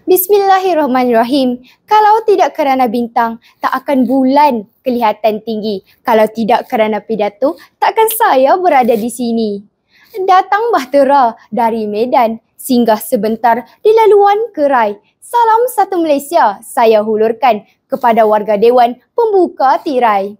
Bismillahirrahmanirrahim. Kalau tidak kerana bintang, tak akan bulan kelihatan tinggi. Kalau tidak kerana pidato, takkan saya berada di sini. Datang bahtera dari Medan, singgah sebentar di laluan Kerai. Salam satu Malaysia saya hulurkan kepada warga Dewan Pembuka Tirai.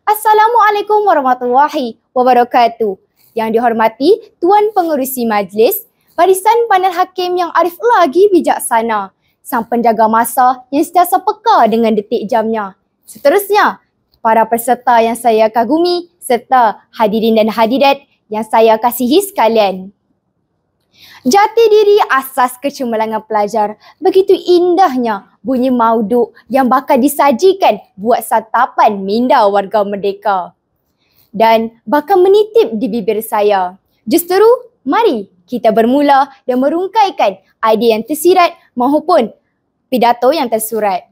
Assalamualaikum warahmatullahi wabarakatuh. Yang dihormati Tuan Pengerusi Majlis, barisan panel hakim yang arif lagi bijaksana, sang penjaga masa yang sentiasa peka dengan detik jamnya. Seterusnya, para peserta yang saya kagumi serta hadirin dan hadirat yang saya kasihi sekalian. Jati diri asas kecemerlangan pelajar, begitu indahnya bunyi mauduk yang bakal disajikan buat santapan minda warga merdeka. Dan bakal menitip di bibir saya. Justeru, mari kita bermula dan merungkaikan idea yang tersirat maupun pidato yang tersurat.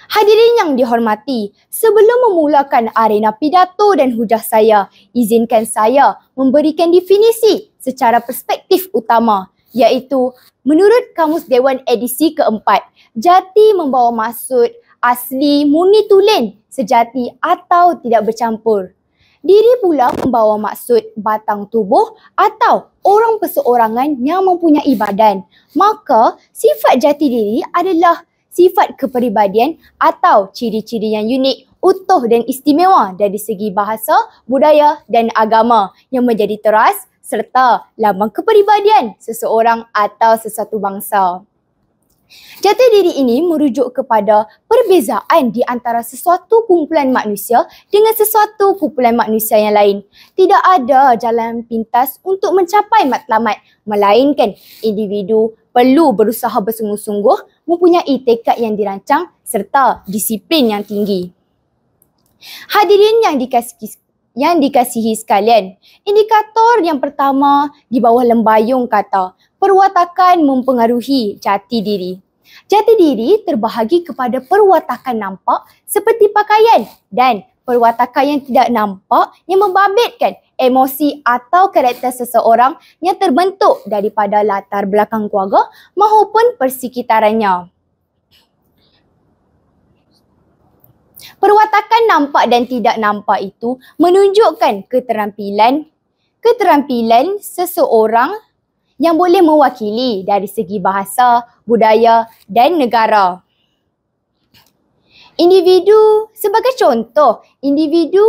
Hadirin yang dihormati, sebelum memulakan arena pidato dan hujah saya, izinkan saya memberikan definisi secara perspektif utama, iaitu menurut Kamus Dewan edisi keempat, jati membawa maksud asli, murni tulen, sejati atau tidak bercampur. Diri pula membawa maksud batang tubuh atau orang perseorangan yang mempunyai badan. Maka sifat jati diri adalah sifat kepribadian atau ciri-ciri yang unik, utuh dan istimewa dari segi bahasa, budaya dan agama yang menjadi teras serta lambang kepribadian seseorang atau sesuatu bangsa. Jati diri ini merujuk kepada perbezaan di antara sesuatu kumpulan manusia dengan sesuatu kumpulan manusia yang lain. Tidak ada jalan pintas untuk mencapai matlamat, melainkan individu perlu berusaha bersungguh-sungguh, mempunyai tekad yang dirancang serta disiplin yang tinggi. Hadirin yang dikasihi sekalian, indikator yang pertama di bawah lembayung kata perwatakan mempengaruhi jati diri. Jati diri terbahagi kepada perwatakan nampak seperti pakaian dan perwatakan yang tidak nampak yang membabitkan emosi atau karakter seseorang yang terbentuk daripada latar belakang keluarga maupun persekitarannya. Perwatakan nampak dan tidak nampak itu menunjukkan keterampilan seseorang yang boleh mewakili dari segi bahasa, budaya dan negara. Sebagai contoh, individu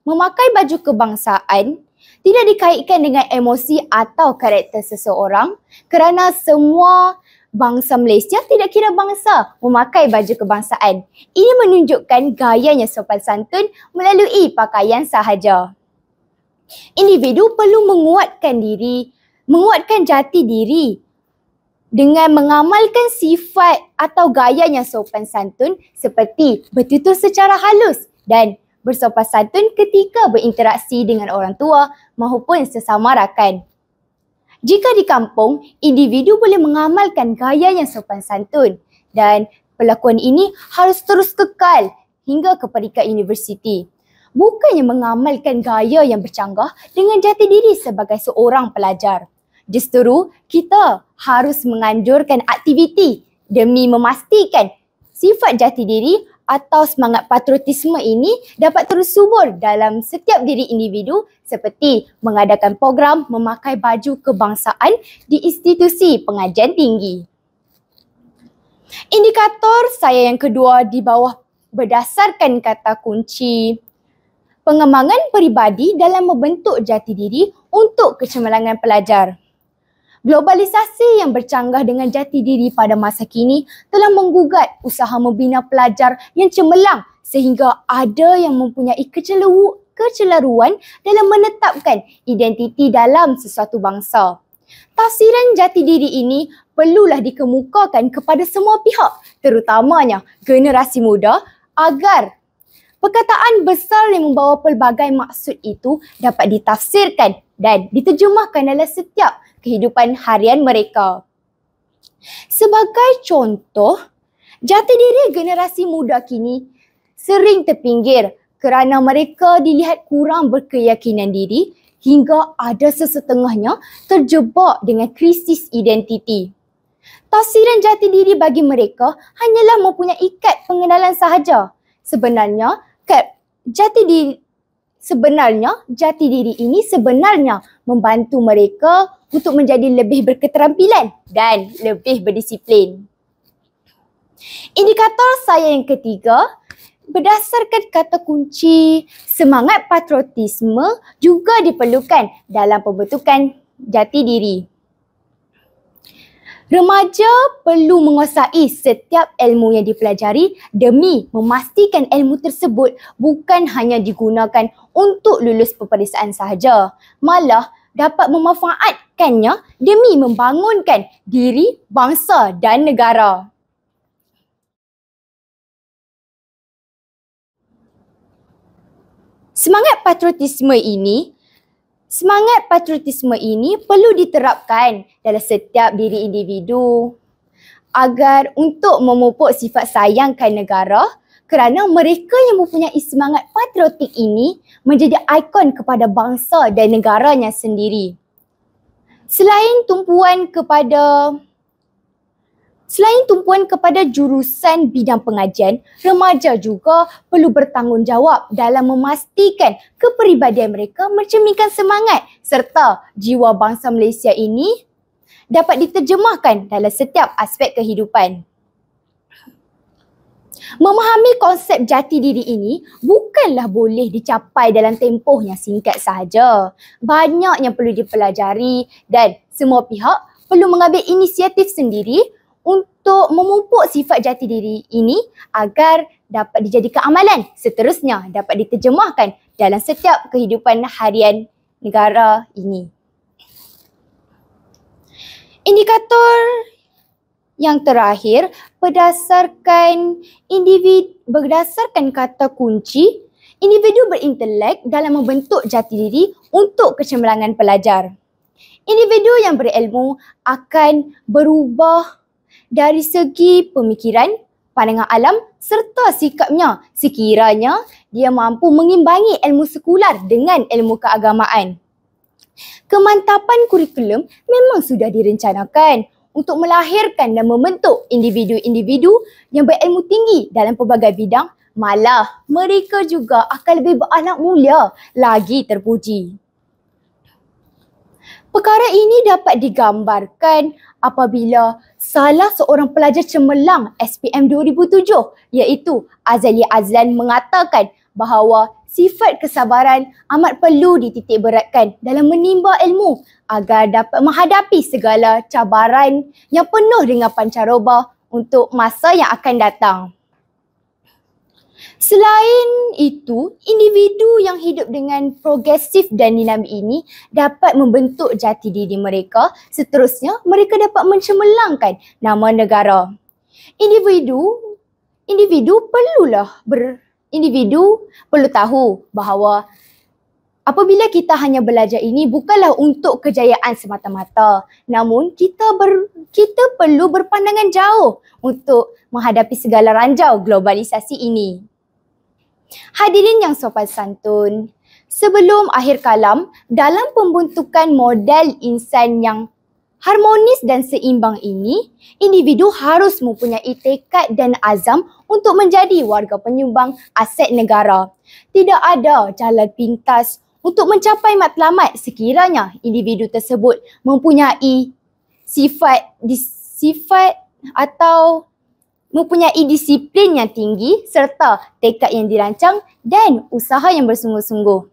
memakai baju kebangsaan tidak dikaitkan dengan emosi atau karakter seseorang kerana semua bangsa Malaysia tidak kira bangsa memakai baju kebangsaan. Ini menunjukkan gayanya sopan santun melalui pakaian sahaja. Individu perlu menguatkan jati diri dengan mengamalkan sifat atau gaya yang sopan santun seperti bertutur secara halus dan bersopan santun ketika berinteraksi dengan orang tua maupun sesama rakan. Jika di kampung, individu boleh mengamalkan gaya yang sopan santun dan perlakuan ini harus terus kekal hingga ke peringkat universiti. Bukannya mengamalkan gaya yang bercanggah dengan jati diri sebagai seorang pelajar. Justeru, kita harus menganjurkan aktiviti demi memastikan sifat jati diri atau semangat patriotisme ini dapat terus subur dalam setiap diri individu seperti mengadakan program memakai baju kebangsaan di institusi pengajian tinggi. Indikator saya yang kedua di bawah berdasarkan kata kunci pengembangan peribadi dalam membentuk jati diri untuk kecemerlangan pelajar. Globalisasi yang bercanggah dengan jati diri pada masa kini telah menggugat usaha membina pelajar yang cemerlang sehingga ada yang mempunyai kecelaruan dalam menetapkan identiti dalam sesuatu bangsa. Tafsiran jati diri ini perlulah dikemukakan kepada semua pihak, terutamanya generasi muda, agar perkataan besar yang membawa pelbagai maksud itu dapat ditafsirkan dan diterjemahkan dalam setiap kehidupan harian mereka. Sebagai contoh, jati diri generasi muda kini sering terpinggir kerana mereka dilihat kurang berkeyakinan diri hingga ada sesetengahnya terjebak dengan krisis identiti. Tafsiran jati diri bagi mereka hanyalah mempunyai kad pengenalan sahaja. Sebenarnya jati diri ini sebenarnya membantu mereka untuk menjadi lebih berketerampilan dan lebih berdisiplin. Indikator saya yang ketiga, berdasarkan kata kunci, semangat patriotisme juga diperlukan dalam pembentukan jati diri. Remaja perlu menguasai setiap ilmu yang dipelajari demi memastikan ilmu tersebut bukan hanya digunakan untuk lulus peperiksaan sahaja, malah dapat memanfaatkannya demi membangunkan diri bangsa dan negara. Semangat patriotisme ini perlu diterapkan dalam setiap diri individu agar untuk memupuk sifat sayangkan negara, kerana mereka yang mempunyai semangat patriotik ini menjadi ikon kepada bangsa dan negaranya sendiri. Selain tumpuan kepada jurusan bidang pengajian, remaja juga perlu bertanggungjawab dalam memastikan kepribadian mereka mencerminkan semangat serta jiwa bangsa Malaysia ini dapat diterjemahkan dalam setiap aspek kehidupan. Memahami konsep jati diri ini bukanlah boleh dicapai dalam tempoh yang singkat sahaja. Banyak yang perlu dipelajari dan semua pihak perlu mengambil inisiatif sendiri untuk memupuk sifat jati diri ini agar dapat dijadikan amalan, seterusnya dapat diterjemahkan dalam setiap kehidupan harian negara ini. Indikator yang terakhir, berdasarkan kata kunci, individu berintelek dalam membentuk jati diri untuk kecemerlangan pelajar. Individu yang berilmu akan berubah dari segi pemikiran, pandangan alam serta sikapnya sekiranya dia mampu mengimbangi ilmu sekular dengan ilmu keagamaan. Kemantapan kurikulum memang sudah direncanakan untuk melahirkan dan membentuk individu-individu yang berilmu tinggi dalam pelbagai bidang, malah mereka juga akan lebih berakhlak mulia lagi terpuji. Perkara ini dapat digambarkan apabila salah seorang pelajar cemerlang SPM 2007 iaitu Azali Azlan mengatakan bahawa sifat kesabaran amat perlu dititik beratkan dalam menimba ilmu agar dapat menghadapi segala cabaran yang penuh dengan pancaroba untuk masa yang akan datang. Selain itu, individu yang hidup dengan progresif dan dinamik ini dapat membentuk jati diri mereka. Seterusnya, mereka dapat mencemerlangkan nama negara. Individu perlu tahu bahawa apabila kita hanya belajar ini bukanlah untuk kejayaan semata-mata, namun kita perlu berpandangan jauh untuk menghadapi segala ranjau globalisasi ini. Hadirin yang sopan santun, sebelum akhir kalam, dalam pembentukan model insan yang harmonis dan seimbang ini, individu harus mempunyai tekad dan azam untuk menjadi warga penyumbang aset negara. Tidak ada jalan pintas untuk mencapai matlamat sekiranya individu tersebut mempunyai sifat atau mempunyai disiplin yang tinggi serta tekad yang dirancang dan usaha yang bersungguh-sungguh.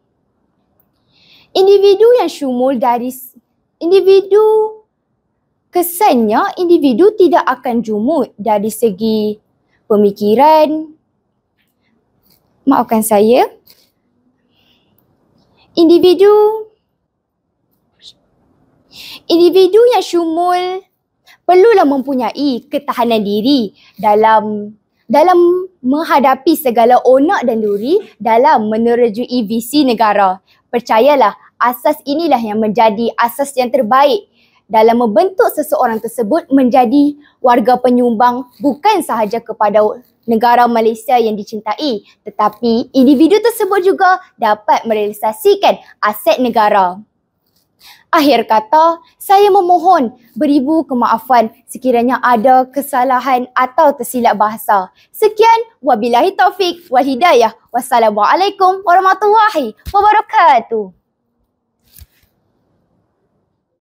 Kesannya individu tidak akan jumud dari segi pemikiran. Maafkan saya. Individu yang syumul perlulah mempunyai ketahanan diri dalam menghadapi segala onak dan duri dalam menerjui visi negara. Percayalah, asas inilah yang menjadi asas yang terbaik dalam membentuk seseorang tersebut menjadi warga penyumbang bukan sahaja kepada negara Malaysia yang dicintai, tetapi individu tersebut juga dapat merealisasikan aset negara. Akhir kata, saya memohon beribu kemaafan sekiranya ada kesalahan atau tersilap bahasa. Sekian, wabillahi taufik wal hidayah. Wassalamualaikum warahmatullahi wabarakatuh.